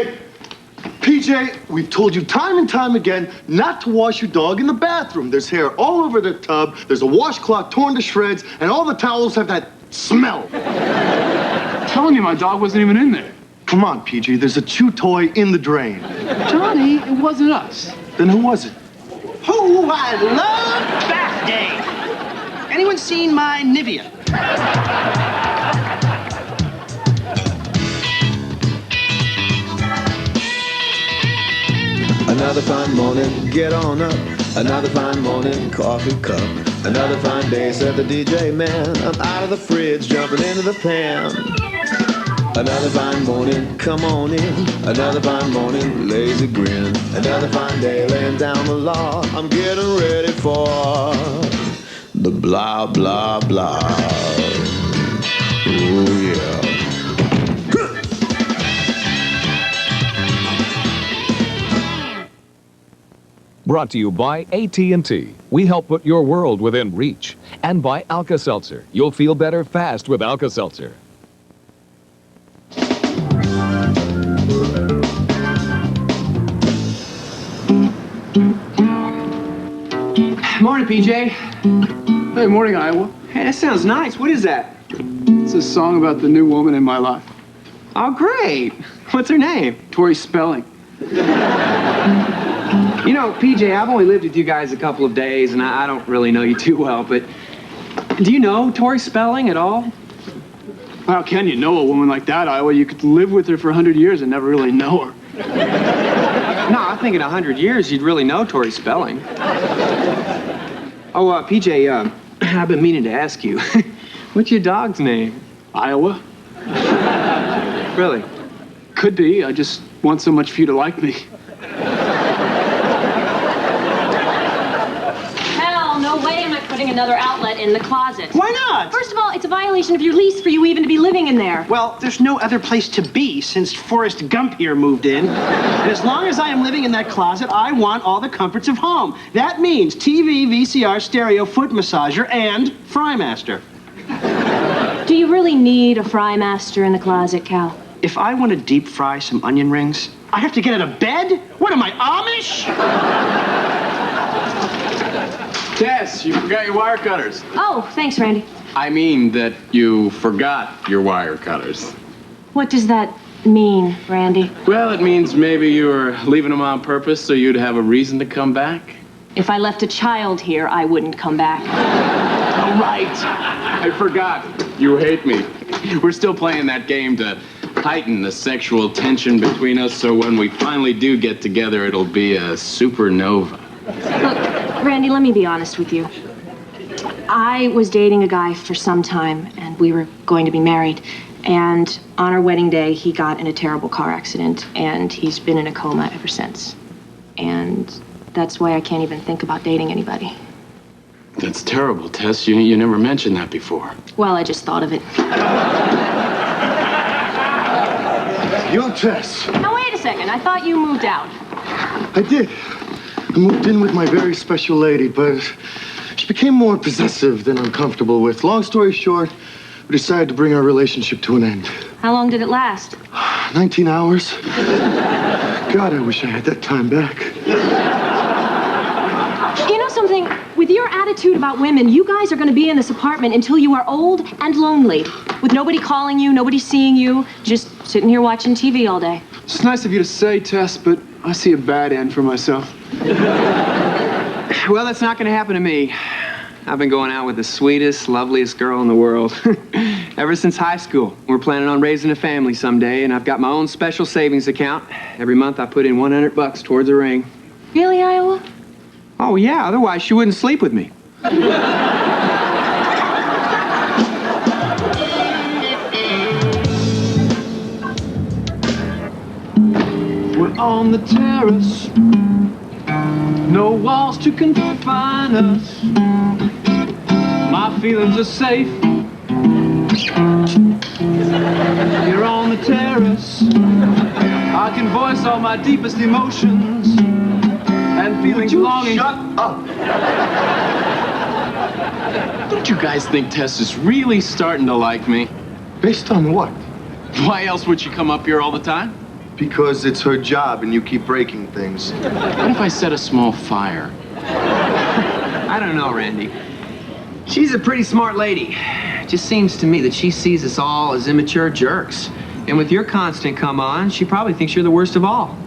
Hey, PJ, we've told you time and time again not to wash your dog in the bathroom. There's hair all over the tub, there's a washcloth torn to shreds, and all the towels have that smell. I'm telling you, my dog wasn't even in there. Come on, PJ, there's a chew toy in the drain. Johnny, it wasn't us. Then who was it? Oh, I love bath day. Anyone seen my Nivea? Another fine morning, get on up. Another fine morning, coffee cup. Another fine day, said the DJ man. I'm out of the fridge, jumping into the pan. Another fine morning, come on in. Another fine morning, lazy grin. Another fine day, laying down the law. I'm getting ready for the blah, blah, blah. Oh, yeah. Brought to you by AT&T. We help put your world within reach. And by Alka-Seltzer. You'll feel better fast with Alka-Seltzer. Morning, PJ. Hey, morning, Iowa. Hey, that sounds nice. What is that? It's a song about the new woman in my life. Oh, great. What's her name? Tori Spelling. You know, PJ, I've only lived with you guys a couple of days, and I don't really know you too well, but do you know Tori Spelling at all? How can you know a woman like that, Iowa? You could live with her for 100 years and never really know her. No, I think in 100 years you'd really know Tori Spelling. Oh, PJ, I've been meaning to ask you. What's your dog's name? Iowa? Really? Could be. I just want so much for you to like me. Hell, no way am I putting another outlet in the closet. Why not? First of all, it's a violation of your lease for you even to be living in there. Well, there's no other place to be since Forrest Gump here moved in. And as long as I am living in that closet, I want all the comforts of home. That means TV, VCR, stereo, foot massager, and Frymaster. Do you really need a fry master in the closet, Cal? If I want to deep fry some onion rings, I have to get out of bed? What am I, Amish? Tess, you forgot your wire cutters. Oh, thanks, Randy. I mean that you forgot your wire cutters. What does that mean, Randy? Well, it means maybe you were leaving them on purpose so you'd have a reason to come back. If I left a child here, I wouldn't come back. Oh, right. I forgot. You hate me. We're still playing that game to heighten the sexual tension between us so when we finally do get together, it'll be a supernova. Look, Randy, let me be honest with you. I was dating a guy for some time, and we were going to be married. And on our wedding day, he got in a terrible car accident, and he's been in a coma ever since. And that's why I can't even think about dating anybody. That's terrible, Tess. You never mentioned that before. Well, I just thought of it. Yo, Tess. Now, wait a second. I thought you moved out. I did. I moved in with my very special lady, but she became more possessive than I'm comfortable with. Long story short, we decided to bring our relationship to an end. How long did it last? 19 hours. God, I wish I had that time back. You know something? With your attitude about women, you guys are going to be in this apartment until you are old and lonely, with nobody calling you, nobody seeing you, just sitting here watching TV all day. It's nice of you to say, Tess, but I see a bad end for myself. Well, that's not going to happen to me. I've been going out with the sweetest, loveliest girl in the world ever since high school. We're planning on raising a family someday, and I've got my own special savings account. Every month I put in $100 towards a ring. Really, Iowa? Oh, yeah, otherwise she wouldn't sleep with me. We're on the terrace. No walls to confine us. My feelings are safe. Here on the terrace, I can voice all my deepest emotions and feelings longing. Shut up! Don't you guys think Tess is really starting to like me? Based on what? Why else would she come up here all the time? Because it's her job and you keep breaking things. What if I set a small fire? I don't know, Randy. She's a pretty smart lady. It just seems to me that she sees us all as immature jerks. And with your constant come on, she probably thinks you're the worst of all.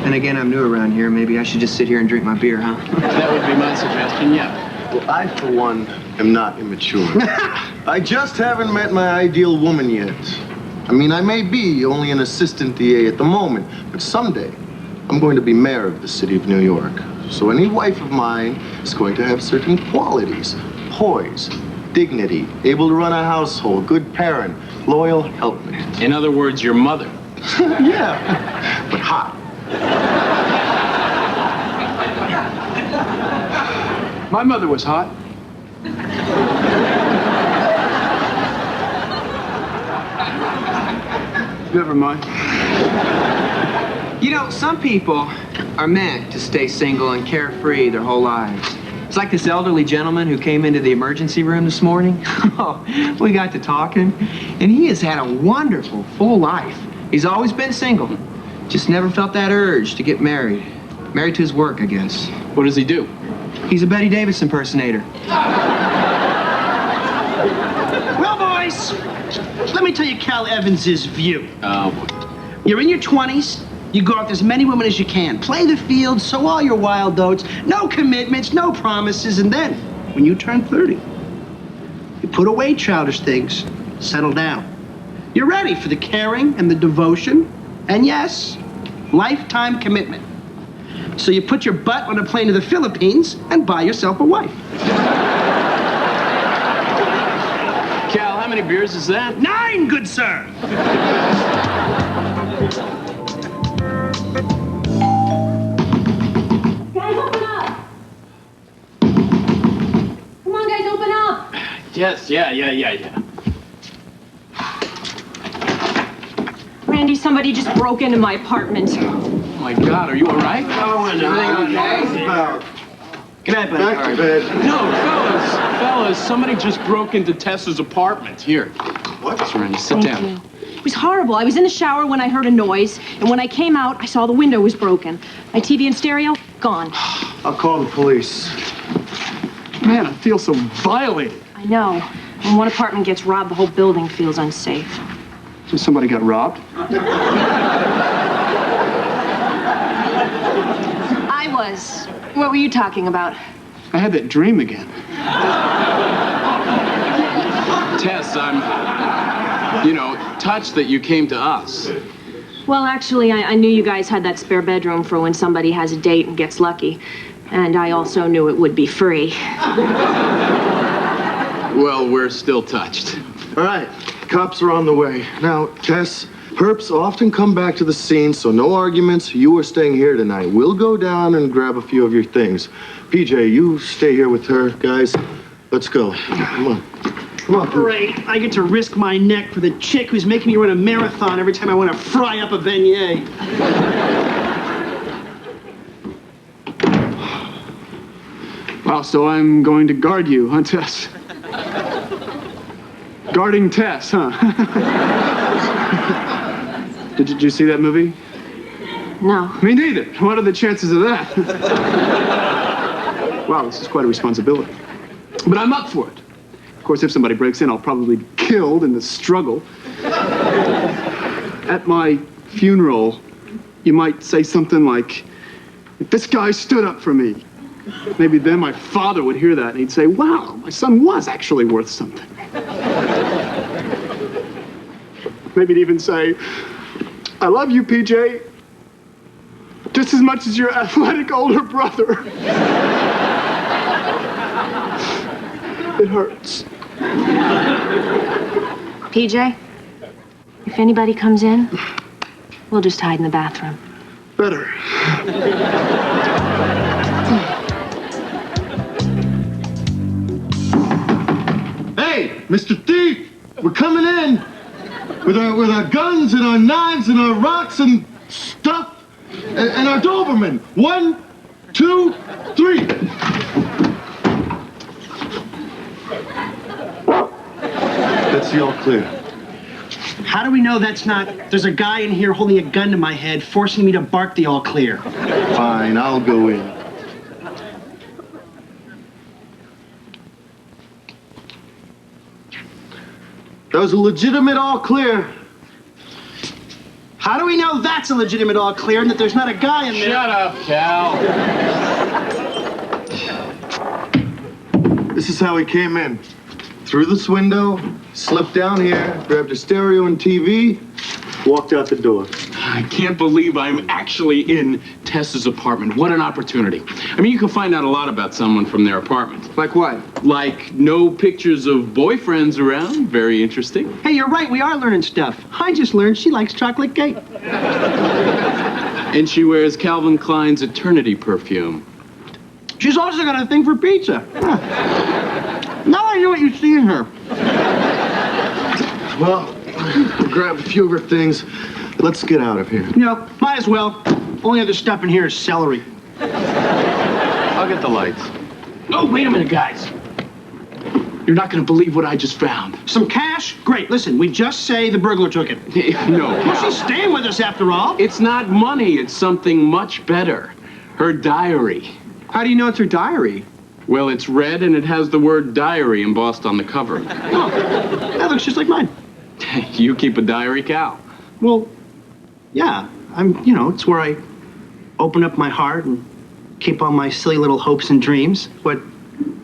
And again, I'm new around here. Maybe I should just sit here and drink my beer, huh? That would be my suggestion, yeah. Well, I, for one, am not immature. I just haven't met my ideal woman yet. I mean, I may be only an assistant DA at the moment, but someday I'm going to be mayor of the city of New York. So any wife of mine is going to have certain qualities: poise, dignity, able to run a household, good parent, loyal helpmate. In other words, your mother. Yeah, but hot. My mother was hot. Never mind. You know, some people are meant to stay single and carefree their whole lives. It's like this elderly gentleman who came into the emergency room this morning. Oh, we got to talking, and he has had a wonderful, full life. He's always been single. Just never felt that urge to get married. Married to his work, I guess. What does he do? He's a Betty Davis impersonator. Well, boys, let me tell you Cal Evans's view. Oh, boy. You're in your 20s. You go after as many women as you can. Play the field, sow all your wild oats. No commitments, no promises. And then, when you turn 30, you put away childish things, settle down. You're ready for the caring and the devotion, and yes, lifetime commitment. So you put your butt on a plane to the Philippines and buy yourself a wife. Cal, how many beers is that? 9, good sir. Guys, open up! Come on, guys, open up! Yes, yeah. Randy, somebody just broke into my apartment. Oh, my God, are you all right? Good night, buddy. Back to bed. No, fellas, somebody just broke into Tessa's apartment. Here. What? That's Randy, sit Thank down. you. It was horrible. I was in the shower when I heard a noise, and when I came out, I saw the window was broken. My TV and stereo, gone. I'll call the police. Man, I feel so violated. I know. When one apartment gets robbed, the whole building feels unsafe. So somebody got robbed? I was. What were you talking about? I had that dream again. Tess, I'm, touched that you came to us. Well, actually, I knew you guys had that spare bedroom for when somebody has a date and gets lucky. And I also knew it would be free. Well, we're still touched. All right, cops are on the way. Now, Tess, perps often come back to the scene, so no arguments. You are staying here tonight. We'll go down and grab a few of your things. PJ, you stay here with her. Guys, let's go. Come on. Come on. Great. I get to risk my neck for the chick who's making me run a marathon every time I want to fry up a beignet. Wow, so I'm going to guard you, huh, Tess? Guarding Tess, huh? Did you see that movie? No. Me neither. What are the chances of that? Wow, this is quite a responsibility. But I'm up for it. Of course, if somebody breaks in, I'll probably be killed in the struggle. At my funeral, you might say something like, if this guy stood up for me, maybe then my father would hear that and he'd say, wow, my son was actually worth something. Maybe he'd even say, I love you, PJ, just as much as your athletic older brother. It hurts. PJ, if anybody comes in, we'll just hide in the bathroom. Better. Hey, Mr. Thief, we're coming in with our guns and our knives and our rocks and stuff and our Doberman. 1, 2, 3. That's the all clear. How do we know that's not... There's a guy in here holding a gun to my head, forcing me to bark the all clear. Fine, I'll go in. That was a legitimate all clear. How do we know that's a legitimate all clear and that there's not a guy in there? Shut up, Cal. This is how he came in. Through this window, slipped down here, grabbed a stereo and TV, walked out the door. I can't believe I'm actually in Tessa's apartment. What an opportunity. I mean, you can find out a lot about someone from their apartment. Like what? Like no pictures of boyfriends around. Very interesting. Hey, you're right. We are learning stuff. I just learned she likes chocolate cake. And she wears Calvin Klein's Eternity perfume. She's also got a thing for pizza. Huh. Now I know what you see in her. Well, we'll grab a few of her things. Let's get out of here. You know, might as well. Only other stuff in here is celery. I'll get the lights. Oh, wait a minute, guys. You're not going to believe what I just found. Some cash? Great. Listen, we just say the burglar took it. No, Well, Cal. she's staying with us after all. It's not money. It's something much better. Her diary. How do you know it's her diary? Well, it's red and it has the word diary embossed on the cover. Oh, that looks just like mine. You keep a diary, Cal? Well, yeah. It's where I open up my heart and keep all my silly little hopes and dreams. What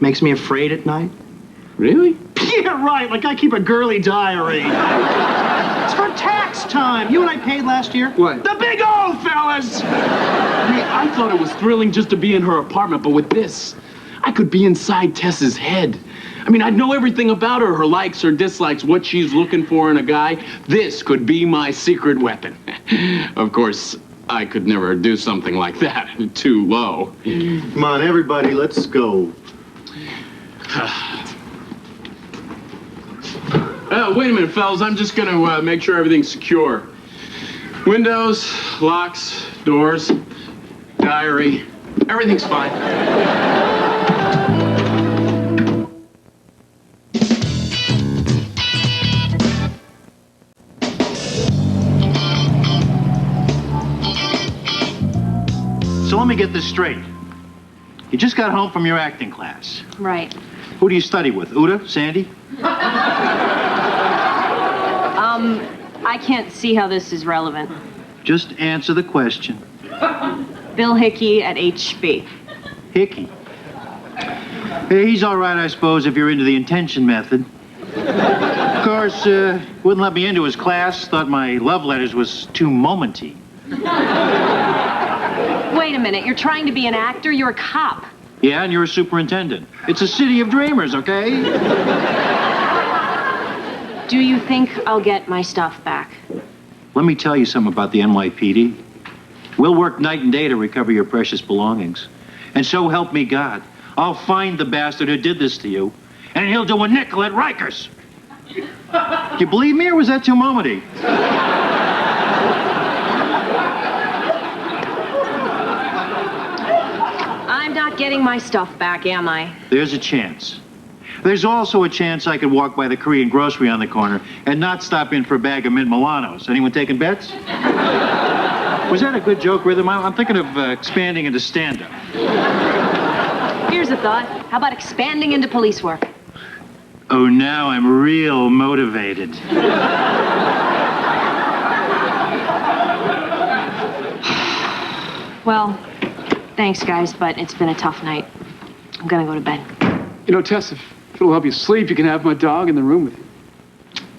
makes me afraid at night. Really? Yeah, right. Like I keep a girly diary. It's for tax time. You and I paid last year. What? The big O, fellas! Hey, I thought it was thrilling just to be in her apartment, but with this, I could be inside Tessa's head. I mean, I'd know everything about her, her likes, her dislikes, what she's looking for in a guy. This could be my secret weapon. Of course, I could never do something like that. Too low. Come on, everybody, let's go. Wait a minute, fellas. I'm just gonna make sure everything's secure. Windows, locks, doors, diary. Everything's fine. So let me get this straight. You just got home from your acting class. Right. Who do you study with? Uda? Sandy? I can't see how this is relevant. Just answer the question. Bill Hickey at HB. Hickey. Hey, he's all right, I suppose, if you're into the intention method. Of course, wouldn't let me into his class. Thought my love letters was too momenty. Wait a minute, you're trying to be an actor? You're a cop. Yeah, and you're a superintendent. It's a city of dreamers, okay? Do you think I'll get my stuff back? Let me tell you something about the NYPD. We'll work night and day to recover your precious belongings. And so help me God, I'll find the bastard who did this to you, and he'll do a nickel at Rikers. You believe me, or was that too momenty? I'm not getting my stuff back, am I? There's a chance. There's also a chance I could walk by the Korean grocery on the corner and not stop in for a bag of mint Milanos. Anyone taking bets? Was that a good joke, Rhythm? I'm thinking of expanding into stand-up. Here's a thought. How about expanding into police work? Oh, now I'm real motivated. Well, thanks, guys, but it's been a tough night. I'm gonna go to bed. You know, Tess, if it'll help you sleep, you can have my dog in the room with you.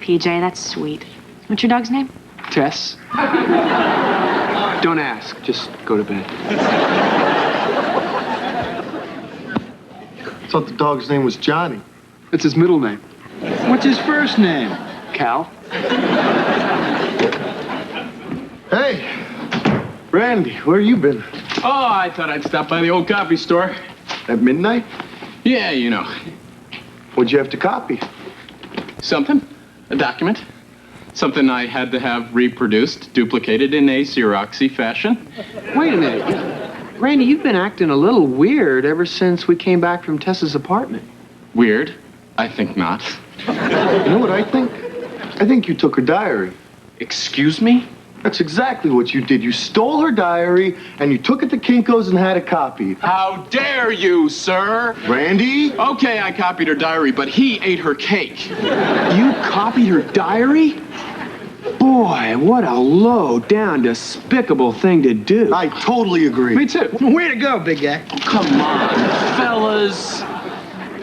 PJ, that's sweet. What's your dog's name? Tess? Don't ask. Just go to bed. I thought the dog's name was Johnny. That's his middle name. What's his first name? Cal? Hey, Randy, where you been? Oh, I thought I'd stop by the old copy store. At midnight? Yeah, you know. What'd you have to copy? Something. A document. Something I had to have reproduced, duplicated in a Xeroxy fashion. Wait a minute. Randy, you've been acting a little weird ever since we came back from Tessa's apartment. Weird? I think not. You know what I think? I think you took her diary. Excuse me? That's exactly what you did. You stole her diary, and you took it to Kinko's and had it copied. How dare you, sir? Randy? Okay, I copied her diary, but he ate her cake. You copied her diary? Boy, what a low down, despicable thing to do. I totally agree. Me too. Way to go, big guy. Come on, fellas.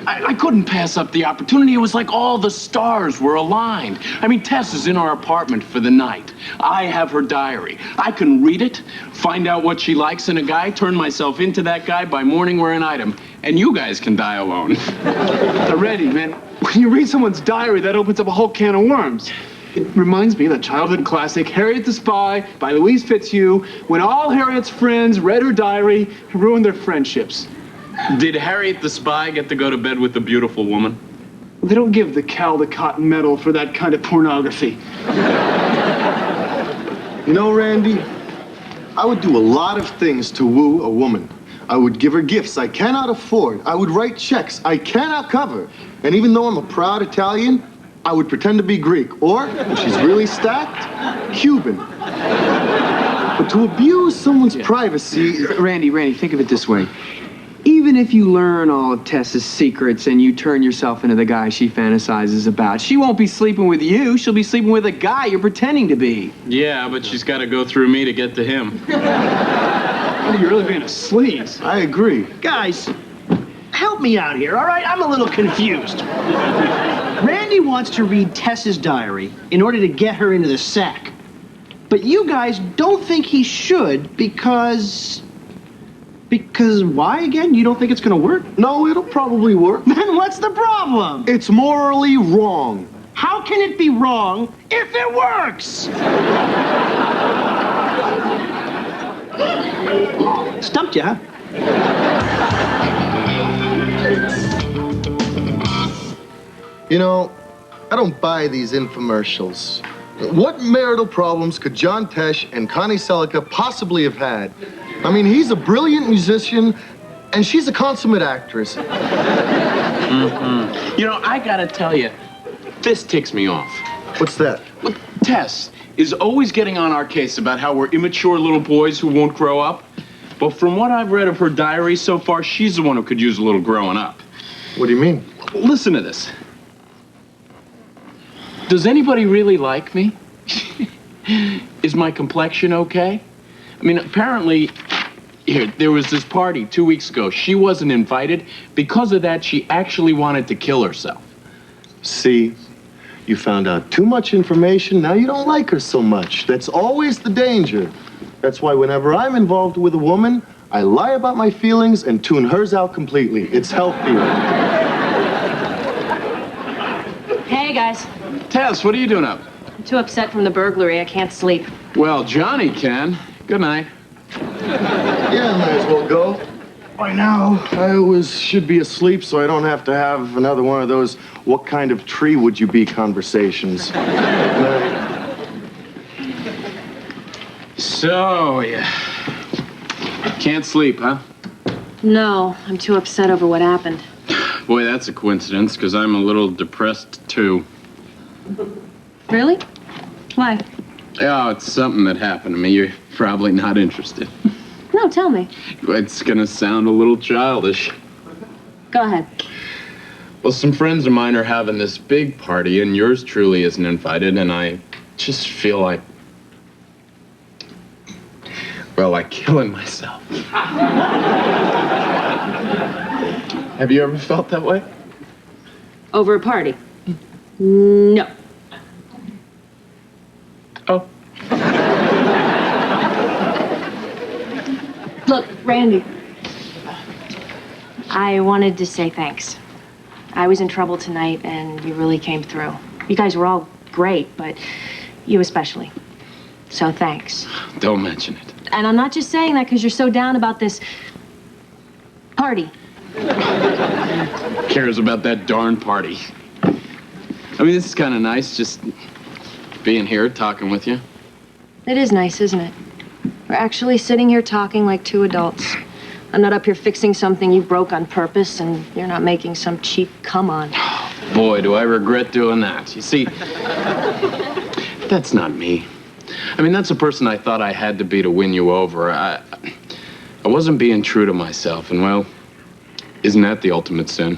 I couldn't pass up the opportunity. It was like all the stars were aligned. I mean, Tess is in our apartment for the night. I have her diary. I can read it, find out what she likes in a guy, turn myself into that guy by morning we're an item. And you guys can die alone. Randy, man, when you read someone's diary, that opens up a whole can of worms. It reminds me of the childhood classic, Harriet the Spy, by Louise Fitzhugh, when all Harriet's friends read her diary and ruined their friendships. Did Harriet the Spy get to go to bed with the beautiful woman? They don't give the Caldecott medal for that kind of pornography. You know, Randy, I would do a lot of things to woo a woman. I would give her gifts I cannot afford. I would write checks I cannot cover. And even though I'm a proud Italian, I would pretend to be Greek. Or, if she's really stacked, Cuban. But to abuse someone's privacy... Randy, think of it this way. Even if you learn all of Tessa's secrets and you turn yourself into the guy she fantasizes about, she won't be sleeping with you. She'll be sleeping with a guy you're pretending to be. Yeah, but she's got to go through me to get to him. You're really being a sleaze. I agree. Guys, help me out here, all right? I'm a little confused. Randy wants to read Tess's diary in order to get her into the sack. But you guys don't think he should because why again? You don't think it's gonna work? No, it'll probably work. Then what's the problem? It's morally wrong. How can it be wrong if it works? Stumped you, huh? You know, I don't buy these infomercials. What marital problems could John Tesh and Connie Selica possibly have had? I mean, he's a brilliant musician, and she's a consummate actress. You know, I gotta tell you, this ticks me off. What's that? Look, Tess is always getting on our case about how we're immature little boys who won't grow up. But from what I've read of her diary so far, she's the one who could use a little growing up. What do you mean? Listen to this. Does anybody really like me? Is my complexion okay? I mean, apparently, here, there was this party 2 weeks ago. She wasn't invited. Because of that, she actually wanted to kill herself. See, you found out too much information. Now you don't like her so much. That's always the danger. That's why whenever I'm involved with a woman, I lie about my feelings and tune hers out completely. It's healthier. Hey, guys. Tess, what are you doing up? I'm too upset from the burglary. I can't sleep. Well, Johnny can. Good night. Yeah, might as well go. By now, I always should be asleep so I don't have to have another one of those what kind of tree would you be conversations. So, yeah. Can't sleep, huh? No, I'm too upset over what happened. Boy, that's a coincidence, because I'm a little depressed, too. Really? Why? Oh, it's something that happened to me. You're probably not interested. No, tell me. It's gonna sound a little childish. Go ahead. Well, some friends of mine are having this big party, and yours truly isn't invited, and I just feel like, well, like killing myself. Have you ever felt that way? Over a party? No. Oh. Look, Randy. I wanted to say thanks. I was in trouble tonight, and you really came through. You guys were all great, but you especially. So thanks. Don't mention it. And I'm not just saying that because you're so down about this party. Cares about that darn party. I mean, this is kind of nice, just being here, talking with you. It is nice, isn't it? We're actually sitting here talking like two adults. I'm not up here fixing something you broke on purpose, and you're not making some cheap come on. Boy, do I regret doing that. You see, That's not me. I mean, that's the person I thought I had to be to win you over. I wasn't being true to myself, and well, isn't that the ultimate sin?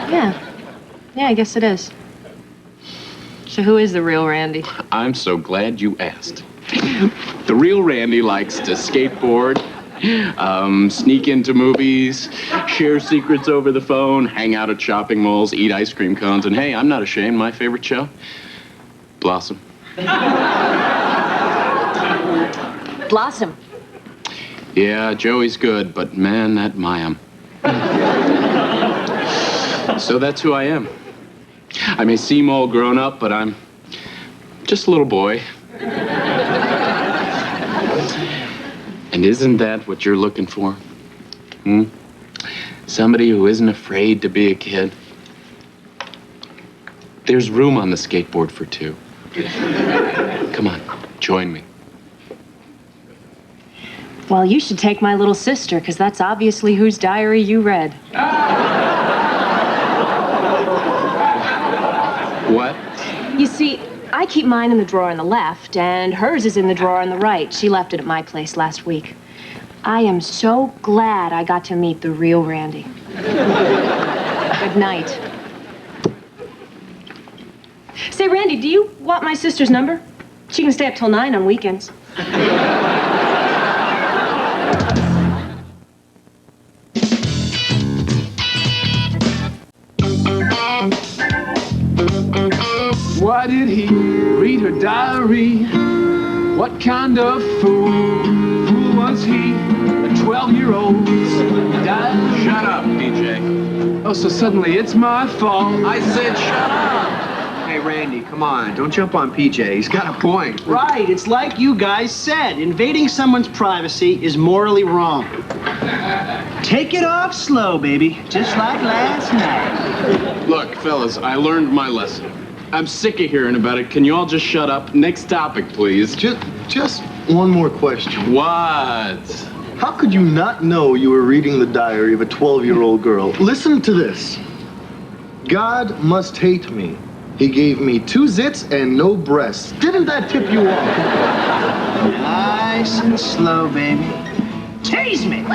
Yeah, I guess it is. So who is the real Randy? I'm so glad you asked. The real Randy likes to skateboard, sneak into movies, share secrets over the phone, hang out at shopping malls, eat ice cream cones, and hey, I'm not ashamed. My favorite show? Blossom. Blossom. Yeah, Joey's good, but man, that Mayim. So that's who I am. I may seem all grown up, but I'm just a little boy. And isn't that what you're looking for? Somebody who isn't afraid to be a kid. There's room on the skateboard for two. Come on, join me. Well, you should take my little sister, because that's obviously whose diary you read. What? You see, I keep mine in the drawer on the left, and hers is in the drawer on the right. She left it at my place last week. I am so glad I got to meet the real Randy. Good night. Say, Randy, do you want my sister's number? She can stay up till 9 on weekends. Why did he read her diary? What kind of fool was he? A 12-year-old diary. Shut up, DJ. Oh, so suddenly it's my fault. I said shut up. Hey, Randy, come on. Don't jump on PJ. He's got a point. Right, it's like you guys said. Invading someone's privacy is morally wrong. Take it off slow, baby. Just like last night. Look, fellas, I learned my lesson. I'm sick of hearing about it. Can you all just shut up? Next topic, please. Just one more question. What? How could you not know you were reading the diary of a 12-year-old girl? Listen to this. God must hate me. He gave me 2 zits and no breasts. Didn't that tip you off? Nice and slow, baby. Tease me.